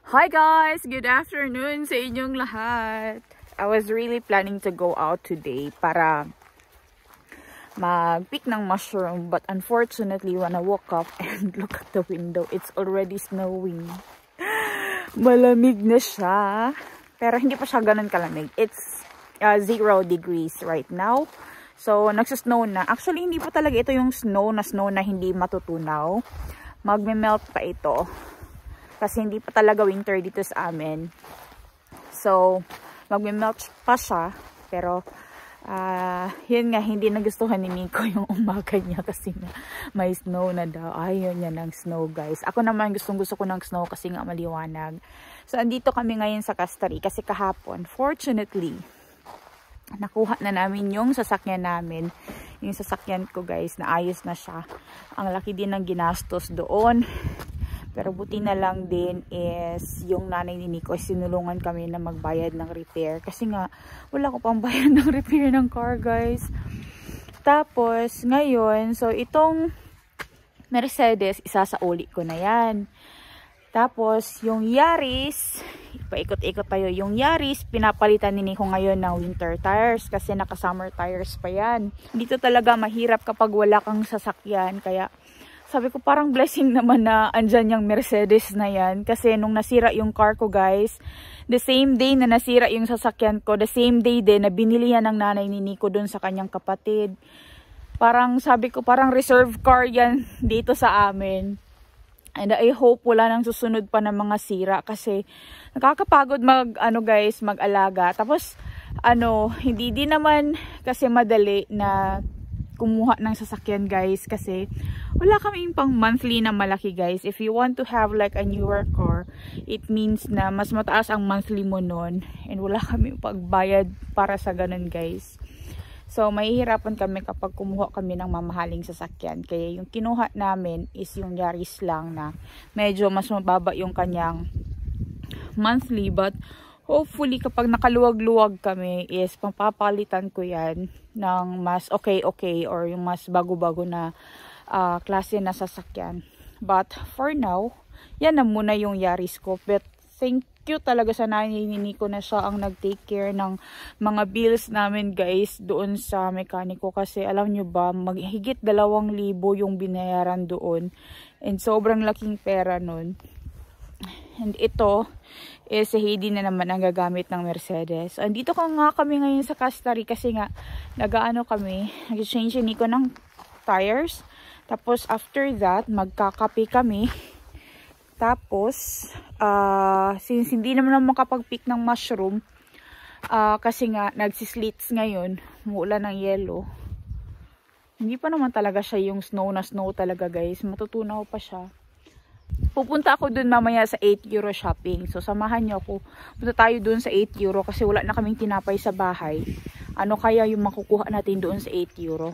Hi guys! Good afternoon sa inyong lahat. I was really planning to go out today para mag-pick ng mushroom, but unfortunately when I woke up and look at the window, it's already snowing. Malamig na siya. Pero hindi pa siya ganun kalamig. It's 0 degrees right now. So, nagsasnow na. Actually, hindi pa talaga ito yung snow na hindi matutunaw. Magme-melt pa ito. Kasi hindi pa talaga winter dito sa amin. So, magme-melt pa siya. Pero, yun nga, hindi nagustuhan ni Nico yung umaga niya kasi nga may snow na daw. Ayaw niya ng snow, guys. Ako naman gusto ko ng snow kasi nga maliwanag. So, andito kami ngayon sa Castari kasi kahapon, fortunately, nakuha na namin yung sasakyan namin. Yung sasakyan ko, guys, naayos na siya. Ang laki din ng ginastos doon. Pero buti na lang din is yung nanay ni Nico, sinulungan kami na magbayad ng repair. Kasi nga, wala ko pang bayad ng repair ng car, guys. Tapos, ngayon, so itong Mercedes, isasauli ko na yan. Tapos, yung Yaris, paikot-ikot tayo. Yung Yaris, pinapalitan ni Nico ngayon ng winter tires kasi naka-summer tires pa yan. Dito talaga mahirap kapag wala kang sasakyan. Kaya, sabi ko parang blessing naman na andyan yung Mercedes na yan. Kasi nung nasira yung car ko, guys, the same day na nasira yung sasakyan ko, the same day din na binili yan ng nanay ni Nico dun sa kanyang kapatid. Parang sabi ko, parang reserve car yan dito sa amin. And I hope wala nang susunod pa ng mga sira kasi nakakapagod mag-alaga. Tapos, hindi din naman kasi madali na kumuha ng sasakyan, guys, kasi wala kaming pang monthly na malaki, guys. If you want to have like a newer car, it means na mas mataas ang monthly mo nun, and wala kaming pagbayad para sa ganun, guys. So, mahihirapan kami kapag kumuha kami ng mamahaling sasakyan. Kaya yung kinuha namin is yung Yaris lang na medyo mas mababa yung kanyang monthly, but hopefully, kapag nakaluwag-luwag kami is papapalitan ko yan ng mas okay or yung mas bago-bago na klase na sasakyan. But for now, yan na muna yung Yaris ko. But thank you talaga sa nanay ni Nico na siya ang nag-take care ng mga bills namin, guys, doon sa mekaniko. Kasi alam nyo ba, maghigit 2,000 yung binayaran doon. And sobrang laking pera nun. And ito is si Heidi na naman ang gagamit ng Mercedes. Andito nga kami ngayon sa Castari kasi nga nag-exchange ni Nico ng tires. Tapos after that, magkakape kami. Tapos, since hindi naman makapag-pick ng mushroom, kasi nga nagsislits ngayon, umuulan ng yelo. Hindi pa naman talaga siya yung snow na snow talaga, guys. Matutunaw pa siya. Pupunta ako dun mamaya sa 8 euro shopping. So, samahan niyo ako. Punta tayo dun sa 8 euro kasi wala na kaming tinapay sa bahay. Ano kaya yung makukuha natin doon sa 8 euro?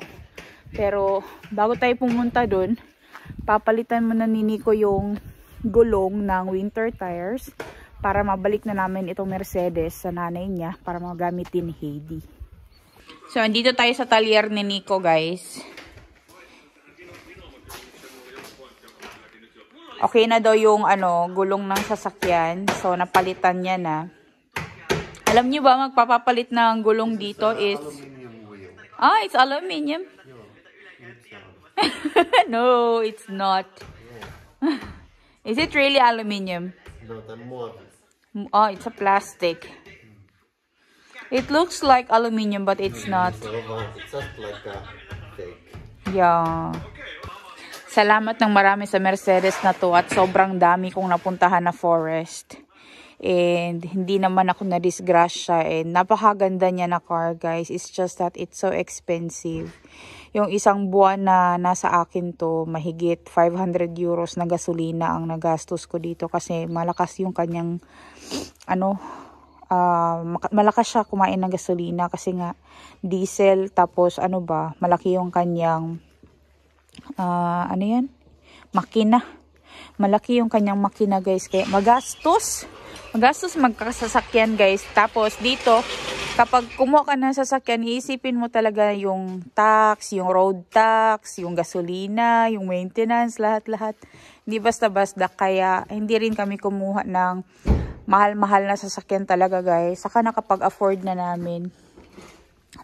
Pero, bago tayo pumunta dun, papalitan mo na ni Nico yung gulong ng winter tires para mabalik na namin itong Mercedes sa nanay niya para magamit din ni Heidi. So, andito tayo sa talyer ni Nico, guys. Okay na daw yung gulong ng sasakyan. So, napalitan niya na. Alam niyo ba, magpapapalit ng gulong dito is... it's aluminum. No, it's not. Is it really aluminum? Oh, it's a plastic. It looks like aluminum, but it's not. It's just like a fake. Yeah. Salamat ng marami sa Mercedes na to at sobrang dami kong napuntahan na forest. And hindi naman ako na-disgrasya. And napakaganda niya na car, guys. It's just that it's so expensive. Yung isang buwan na nasa akin to, mahigit 500 euros na gasolina ang nagastos ko dito. Kasi malakas yung kanyang, malakas siya kumain ng gasolina. Kasi nga, diesel, tapos malaki yung kanyang, makina. malaki yung kanyang makina guys. Kaya magastos magkasasakyan guys. Tapos dito, kapag kumuha ka ng sasakyan, iisipin mo talaga yung tax, yung road tax, yung gasolina, yung maintenance, lahat-lahat. Hindi basta-basta. Kaya hindi rin kami kumuha ng mahal-mahal na sasakyan talaga guys. Saka nakapag-afford na namin.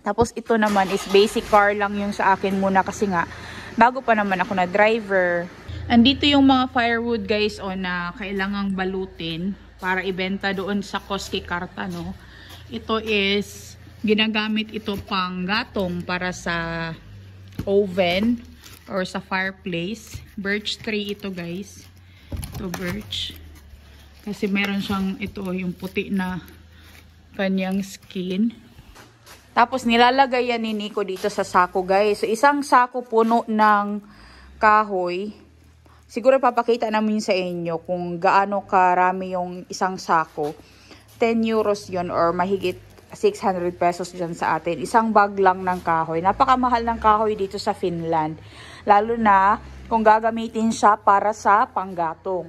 Tapos ito naman is basic car lang yung sa akin muna kasi nga bago pa naman ako na driver. Andito yung mga firewood guys na kailangang balutin para ibenta doon sa Koski Karta, no. Ito is ginagamit ito pang gatong para sa oven or sa fireplace. Birch tree ito guys. Ito birch. Kasi meron siyang ito yung puti na kanyang skin. Tapos nilalagay yan ni Nico dito sa sako guys. So isang sako puno ng kahoy. Siguro papakita namin sa inyo kung gaano karami yung isang sako. 10 euros yun or mahigit 600 pesos dyan sa atin. Isang bag lang ng kahoy. Napakamahal ng kahoy dito sa Finland. Lalo na kung gagamitin siya para sa panggatong.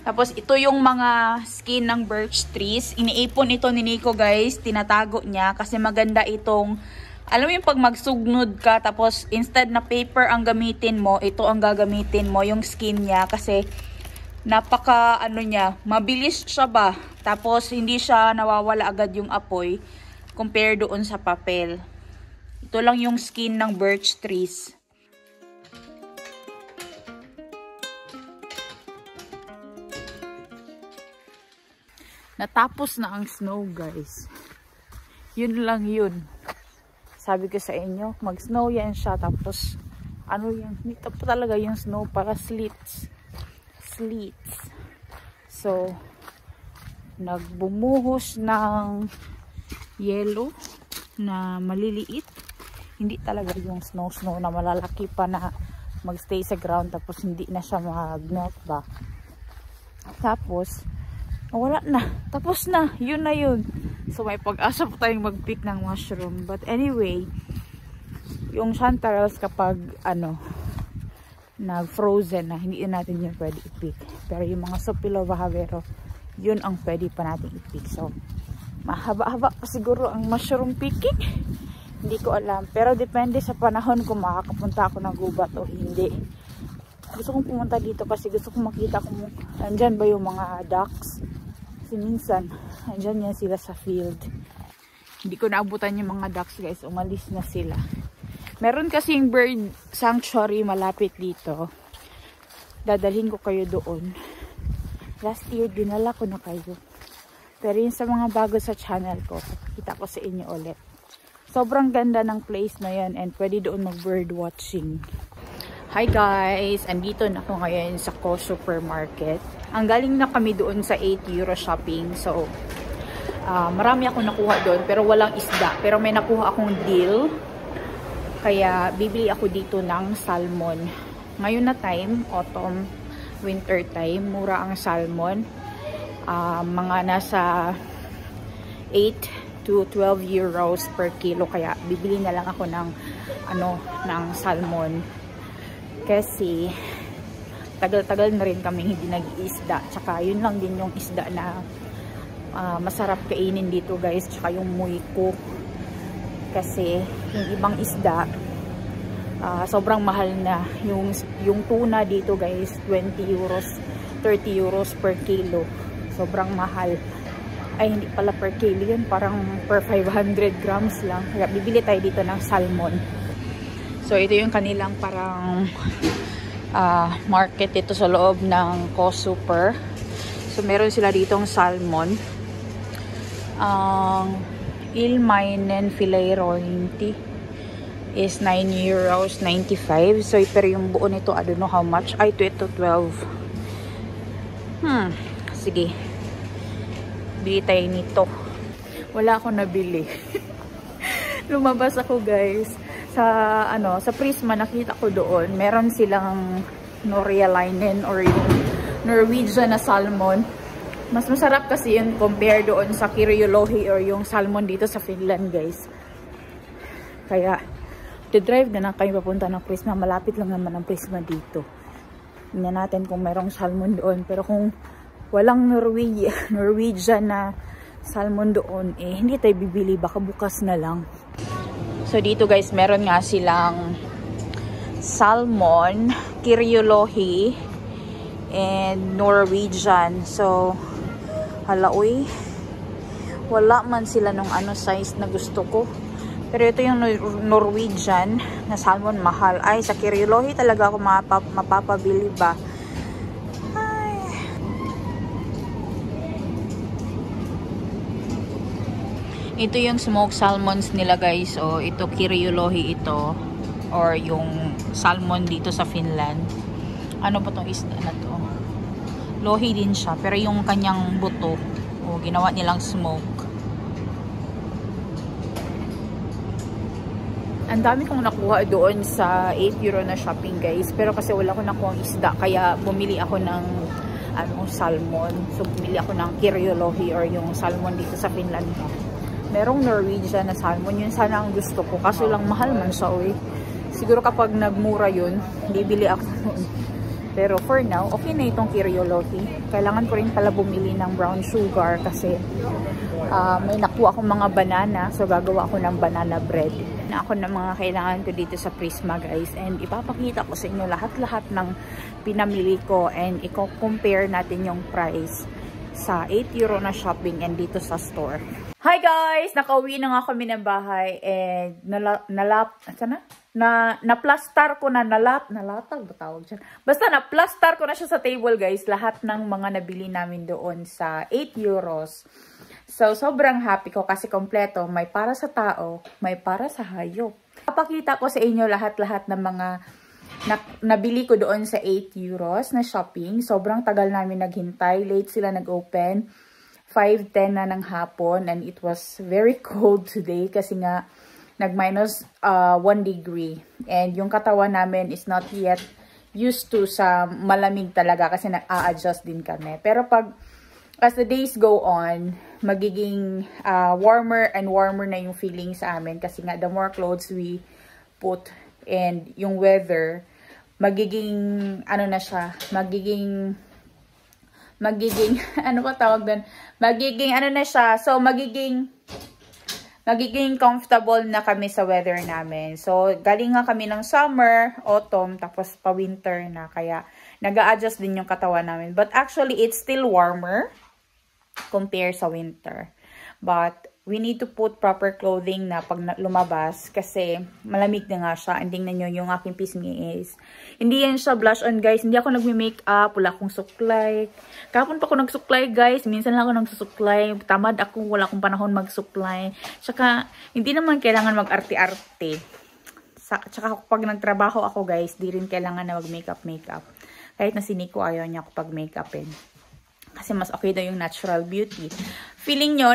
Tapos ito yung mga skin ng birch trees. Iniipon ito ni Nico guys. Tinatago niya kasi maganda itong, alam mo yung pag magsugnod ka tapos instead na paper ang gamitin mo, ito ang gagamitin mo, yung skin niya. Kasi napaka niya, mabilis siya ba. Tapos hindi siya nawawala agad yung apoy compare doon sa papel. Ito lang yung skin ng birch trees. Natapos na ang snow guys. Yun lang yun. Sabi ko sa inyo, mag-snow yan siya. Tapos, yan? Ito po talaga yung snow para sleets. So, nagbumuhos ng yellow na maliliit. Hindi talaga yung snow na malalaki pa na magstay sa ground. Tapos, hindi na siya mag-melt ba. Tapos, wala na. Tapos na. Yun na yun. So, may pag-asa po tayong mag-pick ng mushroom. But anyway, yung chanterelles kapag, nag-frozen na, hindi natin yun pwede i-pick. Pero yung mga Sopilova Havero, yun ang pwede pa natin i-pick. So, mahaba-haba pa siguro ang mushroom picking. Hindi ko alam. Pero depende sa panahon kung makakapunta ako ng gubat o hindi. Gusto kong pumunta dito kasi gusto kong makita kung andyan ba yung mga ducks. Kasi minsan, andyan yan sila sa field. Hindi ko naabutan yung mga ducks guys. Umalis na sila. Meron kasing bird sanctuary malapit dito. Dadalhin ko kayo doon. Last year, dinala ko na kayo. Pero yun sa mga bago sa channel ko, kita ko sa inyo ulit. Sobrang ganda ng place na yan and pwede doon mag-bird watching. Hi guys! Andito na ako ngayon sa Co Supermarket. Ang galing na kami doon sa 8 euro shopping. So, marami ako nakuha doon pero walang isda. Pero may nakuha akong deal. Kaya, bibili ako dito ng salmon. Ngayon na time, autumn, winter time, mura ang salmon. Mga nasa 8 to 12 euros per kilo. Kaya, bibili na lang ako ng, ng salmon. Kasi, tagal-tagal na rin kami hindi nag-iisda. Tsaka, yun lang din yung isda na masarap kainin dito guys. Tsaka yung muiko. Kasi, yung ibang isda, sobrang mahal na. Yung tuna dito guys, 20 euros, 30 euros per kilo. Sobrang mahal. Ay, hindi pala per kilo yun. Parang per 500 grams lang. Kaya, bibili tayo dito ng salmon. So, ito yung kanilang parang market dito sa loob ng Co Super. So, meron sila ditong salmon. Ilmainen filet rointi is 9 euros 95. So, pero yung buo nito, I don't know how much. Ay, ito 12. Sige. Bili tayo nito. Wala akong nabili. Lumabas ako guys. Sa Prisma, nakita ko doon. Meron silang Norwegian or yung Norwegian na salmon. Mas masarap kasi yun compare doon sa Kyrjolohi or yung salmon dito sa Finland guys. Kaya, drive na lang kayo papunta ng Prisma. Malapit lang naman ang Prisma dito. Tingnan natin kung merong salmon doon. Pero kung walang Norwegian na salmon doon, eh hindi tayo bibili. Baka bukas na lang. So dito guys, meron nga silang salmon, Kyriolohi, and Norwegian. So, hala uy, wala man sila nung ano size na gusto ko. Pero ito yung Norwegian na salmon, mahal. Ay, sa Kyriolohi talaga ako mapapabili ba? Ay. Ito yung smoked salmons nila guys. O, ito Kyriolohi ito. Or yung salmon dito sa Finland. Ano ba tong isda na to? Lohi din siya. Pero yung kanyang buto, o, ginawa nilang smoke. Ang dami kong nakuha doon sa 8 euro na shopping guys. Pero kasi wala ko nakuha ang isda. Kaya bumili ako ng salmon. So bumili ako ng Kyriolohi or yung salmon dito sa Finland. Merong Norwegian na salmon. Yun sana ang gusto ko. Kaso lang mahal man siya. Uy. Siguro kapag nagmura yun, bibili ako noon. Pero for now, okay na itong Kyriolohi. Kailangan ko rin pala bumili ng brown sugar kasi may nakuha akong mga banana. So gagawa ako ng banana bread. Ako na mga kailangan ko dito sa Prisma guys. And ipapakita ko sa inyo lahat-lahat ng pinamili ko. And i-compare natin yung price sa 8 euro na shopping and dito sa store. Hi guys! Nakauwi na nga kami ng bahay. And na-plaster ko na nalatag ba tawag dyan? Basta na-plaster ko na siya sa table guys. Lahat ng mga nabili namin doon sa 8 euros. So, sobrang happy ko kasi kompleto. May para sa tao, may para sa hayop. Papakita ko sa inyo lahat-lahat ng mga nabili ko doon sa 8 euros na shopping. Sobrang tagal namin naghintay. Late sila nag-open. 5:10 na ng hapon and it was very cold today kasi nga nag-minus 1 degree. And yung katawan namin is not yet used to sa malamig talaga kasi nag-a-adjust din kami. Pero as the days go on, magiging warmer and warmer na yung feeling sa amin kasi nga the more clothes we put and yung weather, magiging ano na siya, magiging ano ba tawag doon? Magiging ano na siya, so magiging comfortable na kami sa weather namin. So, galing nga kami ng summer, autumn, tapos pa-winter na. Kaya, nag-a-adjust din yung katawan namin. But actually, it's still warmer compared sa winter. But, we need to put proper clothing na pag lumabas kasi malamig na nga siya. And tingnan nyo yung aking pisngi is. Hindi yan siya blush on guys. Hindi ako nagme-makeup. Wala akong suklay. Kapon pa ako nagsuklay guys. Minsan lang ako nagsusuklay. Tamad ako. Wala akong panahon magsuklay. Tsaka hindi naman kailangan mag-arte-arte. Tsaka pag nagtrabaho ako guys, di rin kailangan na mag-makeup. Kahit na si Nico ayaw niya ako pag-makeupin. Kasi mas okay daw yung natural beauty. Feeling ko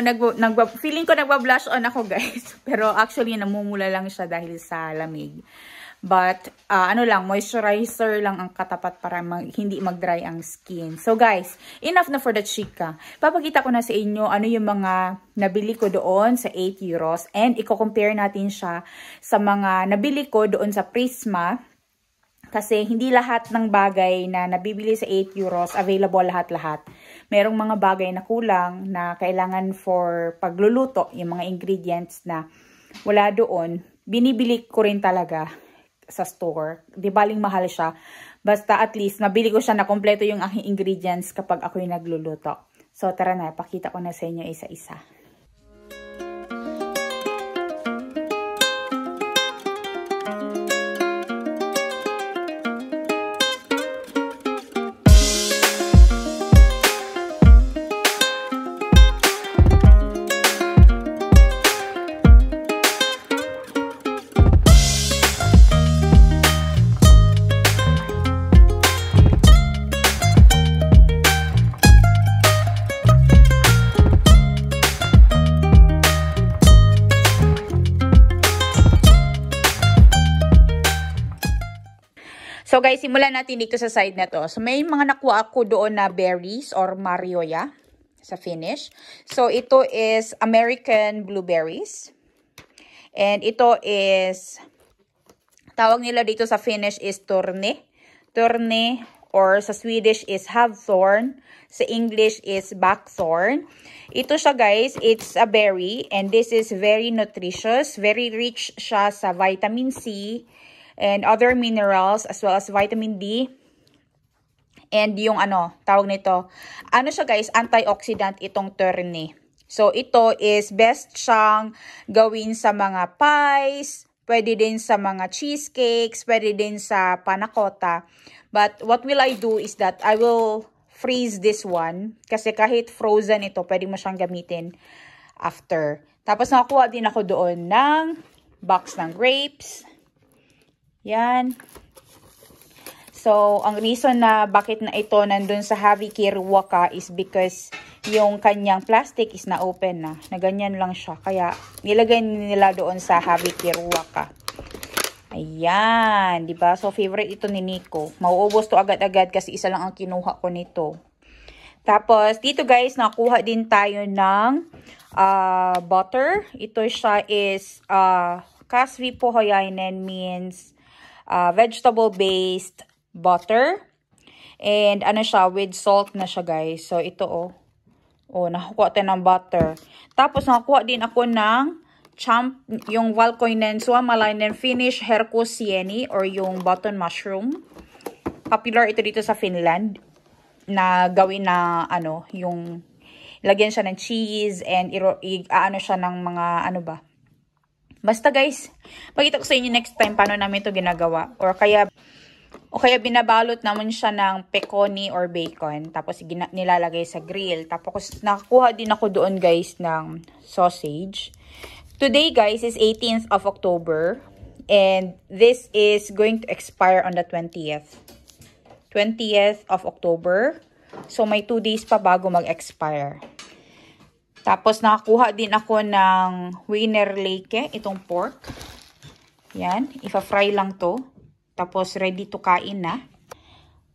nagba-blush on ako guys. Pero actually namumula lang siya dahil sa lamig. But ano lang, moisturizer lang ang katapat para hindi mag-dry ang skin. So guys, enough na for the chika. Papakita ko na sa inyo ano yung mga nabili ko doon sa 8 euros. And i-compare natin siya sa mga nabili ko doon sa Prisma. Kasi hindi lahat ng bagay na nabibili sa 8 euros, available lahat-lahat. Merong mga bagay na kulang na kailangan for pagluluto, yung mga ingredients na wala doon. Binibili ko rin talaga sa store. Di baling mahal siya. Basta at least, nabili ko siya na kompleto yung aking ingredients kapag ako'y nagluluto. So tara na, pakita ko na sa inyo isa-isa. So guys, simulan natin dito sa side na to. So may mga nakuha ako doon na berries or marioya sa Finnish. So ito is American blueberries. And ito is, tawag nila dito sa Finnish is torne. Torne or sa Swedish is havthorn, sa English is buckthorn. Ito siya guys, it's a berry and this is very nutritious, very rich siya sa vitamin C and other minerals as well as vitamin D. And yung tawag nito, siya guys, antioxidant itong turnip. So ito is best siyang gawin sa mga pies, pwede din sa mga cheesecakes, pwede din sa panna cotta. But what will I do is that I will freeze this one. Kasi kahit frozen ito, pwede mo siyang gamitin after. Tapos nakakuha din ako doon ng box ng grapes. Yan. So, ang reason na bakit na ito nandun sa Happy Kiruwaka is because yung kanyang plastic is na open na. Na ganyan lang siya. Kaya nilagay nila doon sa Happy Kiruwaka. Ayan, 'di ba? So favorite ito ni Nico. Mauubos to agad-agad kasi isa lang ang kinuha ko nito. Tapos dito guys, nakuha din tayo ng butter. Ito siya is kasvipohyainen means vegetable based butter. And siya with salt na siya guys. So ito nakakuha tayo ng butter. Tapos nakakuha din ako ng yung Valkoinen suomalainen Finnish herkkusieni or yung button mushroom. Popular ito dito sa Finland na gawin na yung lagyan siya ng cheese and siya ng mga Basta guys, pakita ko sa inyo next time paano namin ito ginagawa. O kaya binabalot naman siya ng peconi or bacon. Tapos nilalagay sa grill. Tapos nakakuha din ako doon guys ng sausage. Today guys is 18th of October and this is going to expire on the 20th. 20th of October. So may 2 days pa bago mag-expire. Tapos nakakuha din ako ng Wienerlake, itong pork. Yan, ifa-fry lang to. Tapos ready to kain na.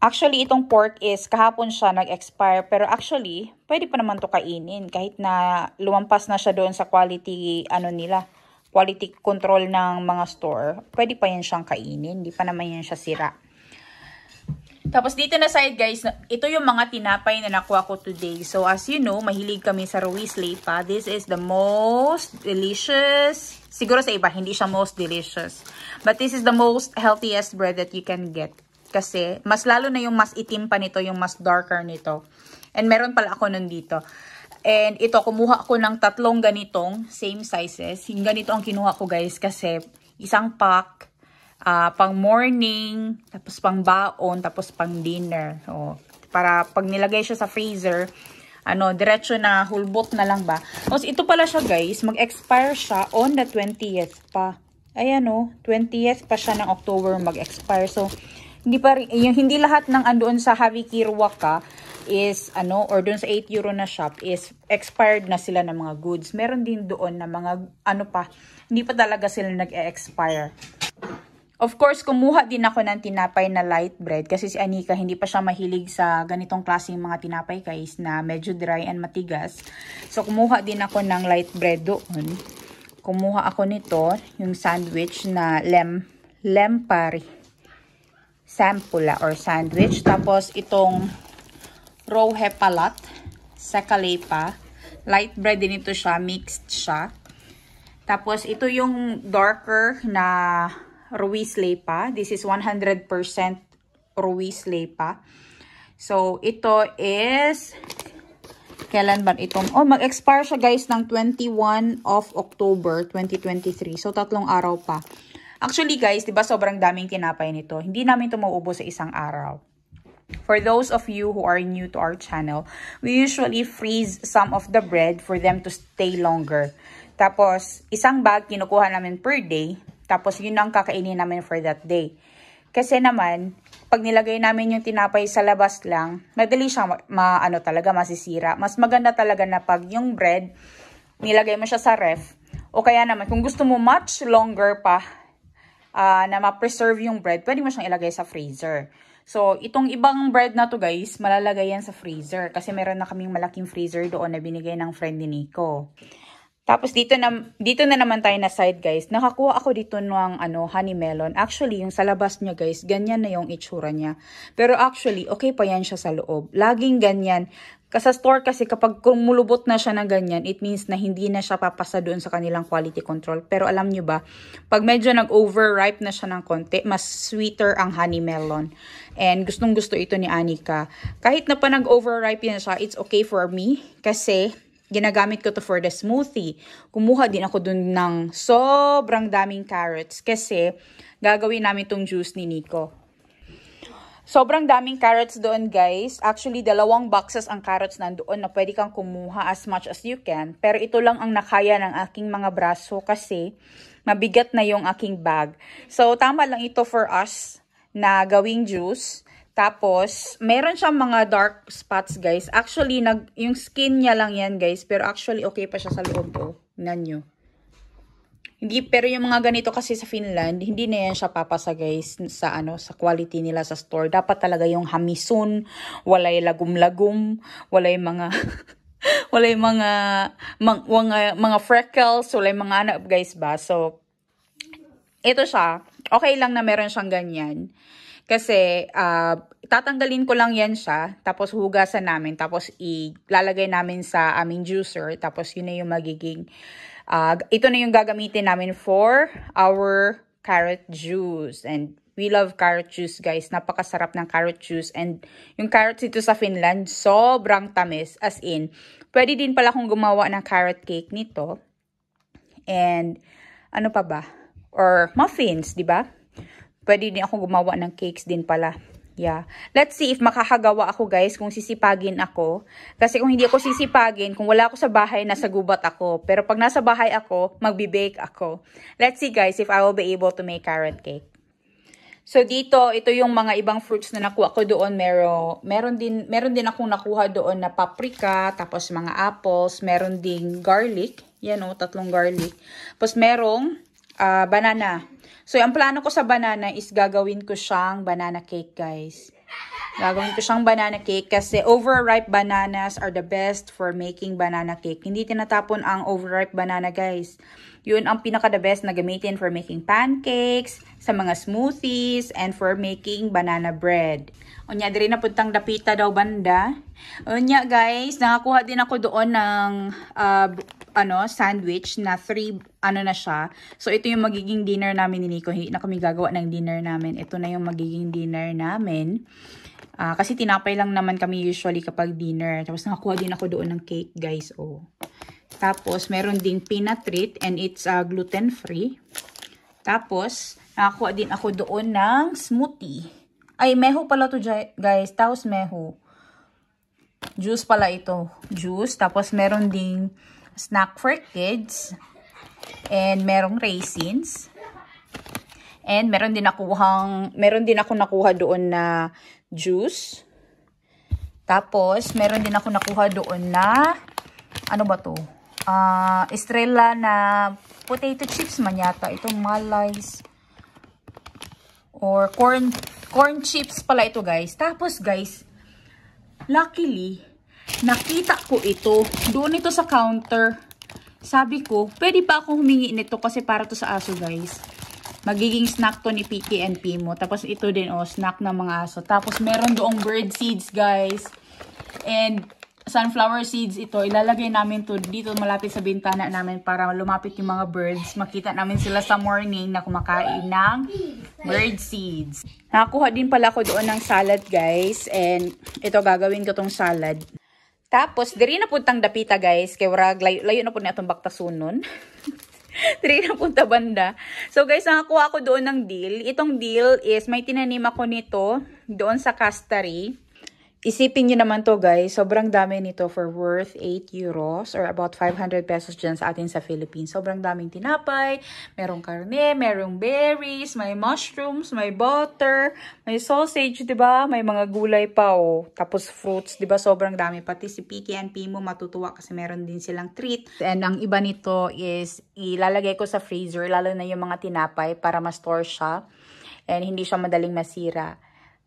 Actually, itong pork is kahapon siya nag-expire. Pero actually, pwede pa naman to kainin. Kahit na lumampas na siya doon sa quality, quality control ng mga store. Pwede pa yan siyang kainin. Hindi pa naman yan siya sira. Tapos dito na side guys, ito yung mga tinapay na nakuha ko today. So as you know, mahilig kami sa Ruiz Leipa. This is the most delicious. Siguro sa iba, hindi siya most delicious. But this is the most healthiest bread that you can get. Kasi, mas lalo na yung mas itim pa nito, yung mas darker nito. And meron pala ako nun dito. And ito, kumuha ako ng 3 ganitong, same sizes. Yung ganito ang kinuha ko guys, kasi isang pack, pang morning, tapos pang baon, tapos pang dinner. O, para pag nilagay siya sa freezer, diretso na hulbot na lang ba. Tapos ito pala siya guys, mag-expire siya on the 20th pa. Ayan 20th pa siya ng October mag-expire. So, hindi lahat ng andoon sa Happy Kiruwaka is or doon sa 8 euro na shop is expired na sila ng mga goods. Meron din doon na mga hindi pa talaga sila nag-expire. Of course, kumuha din ako ng tinapay na light bread kasi si Anika hindi pa siya mahilig sa ganitong klaseng mga tinapay guys na medyo dry and matigas. So kumuha din ako ng light bread doon. Kumuha ako nito, yung sandwich na lempari. Sampula or sandwich. Tapos itong rohepalat, sakalepa. Light bread din ito siya, mixed siya. Tapos ito yung darker na Ruiz Leipa. This is 100% Ruiz Leipa. So ito is kailan ba itong mag-expire siya guys ng 21 of October 2023. So 3 araw pa. Actually guys, 'di ba sobrang daming tinapay nito. Hindi namin ito mauubos sa isang araw. For those of you who are new to our channel, we usually freeze some of the bread for them to stay longer. Tapos, isang bag kinukuha namin per day. Tapos, yun ang kakainin namin for that day. Kasi naman, pag nilagay namin yung tinapay sa labas lang, madali siyang talaga masisira. Mas maganda talaga na pag yung bread, nilagay mo siya sa ref. O kaya naman, kung gusto mo much longer pa, na ma-preserve yung bread, pwede mo siyang ilagay sa freezer. So, itong ibang bread na to guys, malalagay yan sa freezer. Kasi meron na kaming malaking freezer doon na binigay ng friend ni Nico. Tapos dito na naman tayo na side guys. Nakakuha ako dito ng honey melon. Actually, yung sa labas niya guys, ganyan na yung itsura niya. Pero actually, okay pa yan siya sa loob. Laging ganyan. Sa store kasi kapag kumulubot na siya na ganyan, it means na hindi na siya papasa doon sa kanilang quality control. Pero alam nyo ba, pag medyo nag-overripe na siya ng konti, mas sweeter ang honey melon. And gustong gusto ito ni Anika. Kahit na pa nag-overripe yan siya, it's okay for me. Kasi ginagamit ko to for the smoothie. Kumuha din ako dun ng sobrang daming carrots kasi gagawin namin tong juice ni Nico. Sobrang daming carrots doon guys. Actually, 2 boxes ang carrots nandoon na pwede kang kumuha as much as you can. Pero ito lang ang nakaya ng aking mga braso kasi mabigat na yung aking bag. So, tama lang ito for us na gawing juice. Tapos, meron siyang mga dark spots, guys. Actually, yung skin niya lang yan, guys. Pero actually, okay pa siya sa loob. Oh, tingnan nyo. Pero yung mga ganito kasi sa Finland, hindi na yan siya papasa, guys, sa quality nila sa store. Dapat talaga yung hamisun, walay lagum-lagum, walay mga walay mga freckles, walay mga anak, guys ba. So, ito siya. Okay lang na meron siyang ganyan. Kasi, tatanggalin ko lang yan siya, tapos hugasan namin, tapos ilalagay namin sa aming juicer, tapos yun na yung magiging, ito na yung gagamitin namin for our carrot juice. And we love carrot juice, guys. Napakasarap ng carrot juice. And yung carrots dito sa Finland, sobrang tamis. As in, pwede din pala akong gumawa ng carrot cake nito. And, ano pa ba? Or muffins, di ba? Pwede din ako gumawa ng cakes din pala. Yeah. Let's see if makakagawa ako, guys, kung sisipagin ako. Kasi kung hindi ako sisipagin, kung wala ako sa bahay, nasa gubat ako. Pero pag nasa bahay ako, magbe-bake ako. Let's see, guys, if I will be able to make carrot cake. So, ito yung mga ibang fruits na nakuha ko doon. Meron din akong nakuha doon na paprika, tapos mga apples, meron ding garlic. Yan o, 3 garlic. Tapos merong banana. So, ang plano ko sa banana is gagawin ko siyang banana cake, guys. Gagawin ko siyang banana cake kasi overripe bananas are the best for making banana cake. Hindi tinatapon ang overripe banana, guys. Yun ang pinaka-the best na gamitin for making pancakes, sa mga smoothies, and for making banana bread. Unya, diri na puntang dapita daw banda. Unya, guys, nakakuha din ako doon ng sandwich na 3 na siya. So, ito yung magiging dinner namin ni Nico. Hindi na kami gagawa ng dinner namin. Ito na yung magiging dinner namin. Kasi tinapay lang naman kami usually kapag dinner. Tapos, nakakuha din ako doon ng cake, guys. Oh. Tapos, meron ding peanut treat and it's gluten-free. Tapos, nakakuha din ako doon ng smoothie. Ay, meho pala to, guys. Tapos, meho. Juice pala ito. Juice. Tapos, meron ding snack for kids. And merong raisins. And meron din ako nakuha doon na juice. Tapos, meron din ako nakuha doon na, ano ba to? Estrella na potato chips man yata. Itong malays. Or corn chips pala ito, guys. Tapos, guys, luckily, nakita ko ito. Doon ito sa counter. Sabi ko, pwede pa akong humingi nito kasi para to sa aso, guys. Magiging snack to ni Piki and Pimo. Tapos ito din, snack ng mga aso. Tapos meron doong bird seeds, guys. And sunflower seeds ito. Ilalagay namin to dito malapit sa bintana namin para lumapit yung mga birds. Makita namin sila sa morning na kumakain ng bird seeds. Nakakuha din pala ako doon ng salad, guys. And ito, gagawin ko tong salad. Tapos, diri na puntang dapita, guys. Kaya layo na po na itong baktasunon. Diri na punta banda. So, guys, nakakuha ako doon ng deal. Itong deal is, may tinanim ako nito doon sa Castari. Isipin nyo naman to, guys. Sobrang dami nito for worth 8 euros or about 500 pesos dyan sa atin sa Philippines. Sobrang daming tinapay, merong karne, merong berries, may mushrooms, may butter, may sausage, diba? May mga gulay pa, oh. Tapos fruits, diba? Sobrang dami. Pati si Piki and Pimo matutuwa kasi meron din silang treat. And ang iba nito is ilalagay ko sa freezer, lalo na yung mga tinapay para ma-store siya and hindi siya madaling masira.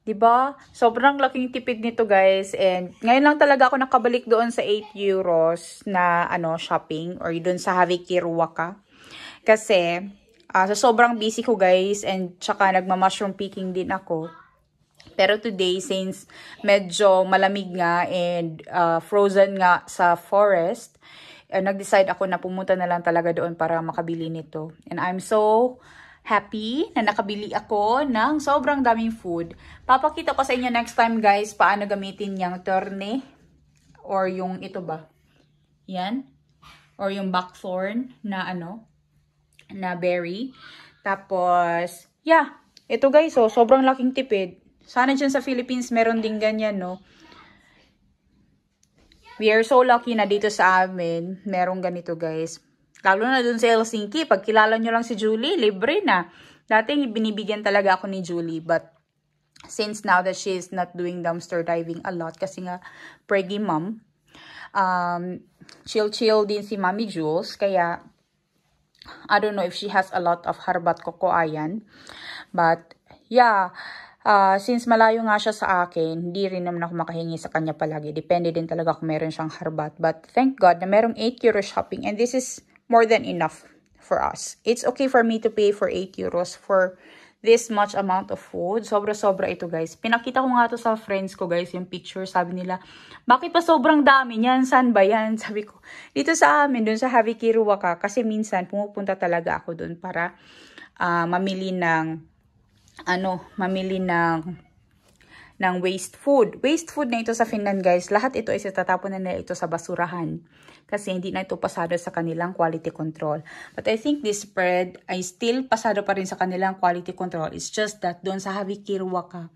Diba? Sobrang laking tipid nito guys. And ngayon lang talaga ako nakabalik doon sa 8 euros na shopping or doon sa Havik Kiruwaka. Kasi sa sobrang busy ko guys and tsaka nagma-mushroom picking din ako. Pero today since medyo malamig nga and frozen nga sa forest, nag-decide ako na pumunta na lang talaga doon para makabili nito. And I'm so happy na nakabili ako ng sobrang daming food. Papakita ko sa inyo next time guys paano gamitin yung terne or yung ito ba? Yan. Or yung buckthorn na na berry. Tapos, yeah. Ito guys, sobrang laking tipid. Sana dyan sa Philippines meron din ganyan, no? We are so lucky na dito sa amin merong ganito guys. Lalo na dun sa Helsinki, pag kilala nyo lang si Julie, libre na. Dati binibigyan talaga ako ni Julie, but since now that she is not doing dumpster diving a lot, kasi nga preggy mom, chill din si Mommy Jules, kaya I don't know if she has a lot of harbat kokoayan. But yeah, since malayo nga siya sa akin, hindi rin naman ako makahingi sa kanya palagi. Depende din talaga kung meron siyang harbat. But thank God na merong 8 euro shopping, and this is more than enough for us. It's okay for me to pay for 8 euros for this much amount of food. Sobra-sobra ito guys. Pinakita ko nga to sa friends ko guys, yung picture. Sabi nila, bakit pa sobrang dami niyan? Saan ba yan? Sabi ko, dito sa amin, dun sa Havik Kiruwaka. Kasi minsan pumupunta talaga ako dun para mamili ng waste food. Waste food na ito sa Finland guys. Lahat ito ay tatapon na nila ito sa basurahan. Kasi hindi na ito pasado sa kanilang quality control. But I think this spread ay still pasado pa rin sa kanilang quality control. It's just that doon sa Havik Kiruwaka,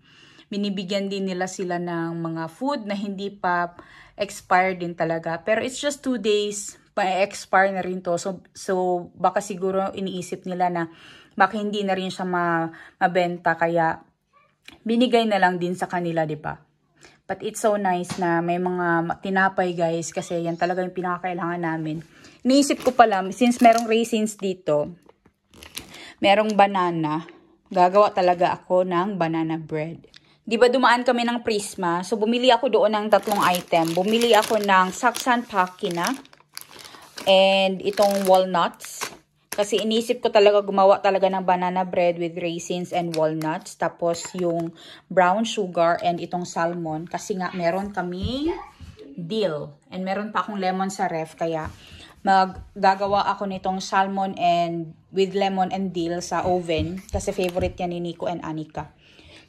binibigyan din nila sila ng mga food na hindi pa expired din talaga. Pero it's just 2 days pa-expire na rin to. So baka siguro iniisip nila na baka hindi na rin siya mabenta, kaya binigay na lang din sa kanila, di ba? But it's so nice na may mga tinapay guys, kasi yan talaga yung pinakakailangan namin. Iniisip ko pala, since merong raisins dito, merong banana, gagawa talaga ako ng banana bread. Di ba dumaan kami ng Prisma? So bumili ako doon ng 3 item. Bumili ako ng saksan pakina and itong walnuts. Kasi inisip ko talaga gumawa talaga ng banana bread with raisins and walnuts. Tapos yung brown sugar and itong salmon. Kasi nga meron kaming dill. And meron pa akong lemon sa ref. Kaya maggagawa ako nitong salmon and with lemon and dill sa oven. Kasi favorite yan ni Nico and Anika.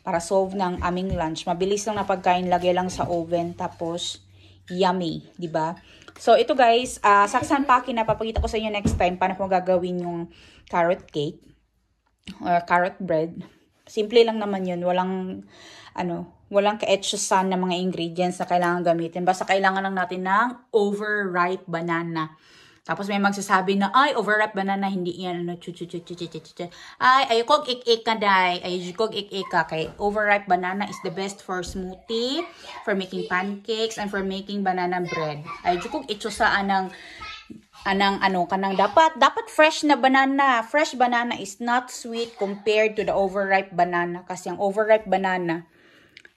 Para solve ng aming lunch. Mabilis lang na pagkain. Lagay lang sa oven. Tapos yummy. Diba? So, ito guys, saksan paki na papakita ko sa inyo next time paano ko gagawin yung carrot cake or carrot bread. Simple lang naman yun. Walang ka-etchusan na mga ingredients na kailangan gamitin. Basta kailangan lang natin ng overripe banana. Tapos may magsasabi na, ay, overripe banana, hindi yan, ay, ayokog ik-ik ka, day. Ayokog ik-ik ka. Kay overripe banana is the best for smoothie, for making pancakes, and for making banana bread. Ayokog itsusaan kanang dapat fresh na banana. Fresh banana is not sweet compared to the overripe banana. Kasi ang overripe banana,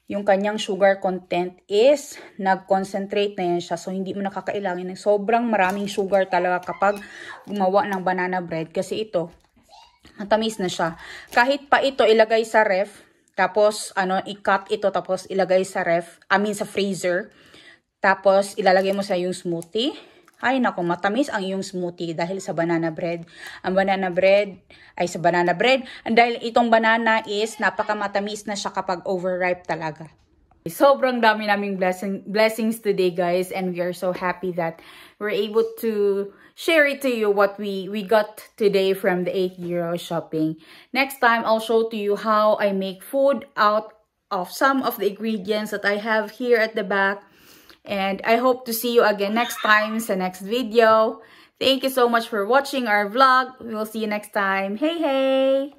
yung kanyang sugar content is nag-concentrate na yan siya. So, hindi mo nakakailangan ng sobrang maraming sugar talaga kapag gumawa ng banana bread. Kasi ito, matamis na siya. Kahit pa ito ilagay sa ref, tapos i-cut ito, tapos ilagay sa ref, sa freezer. Tapos ilalagay mo sa yung smoothie. Ay naku, matamis ang iyong smoothie dahil sa banana bread. Ang banana bread ay sa banana bread. Dahil itong banana is napakamatamis na siya kapag overripe talaga. Sobrang dami naming blessings today guys, and we are so happy that we're able to share it to you what we got today from the 8 euro shopping. Next time I'll show to you how I make food out of some of the ingredients that I have here at the back. And I hope to see you again next time sa next video. Thank you so much for watching our vlog. We will see you next time. Hey, hey!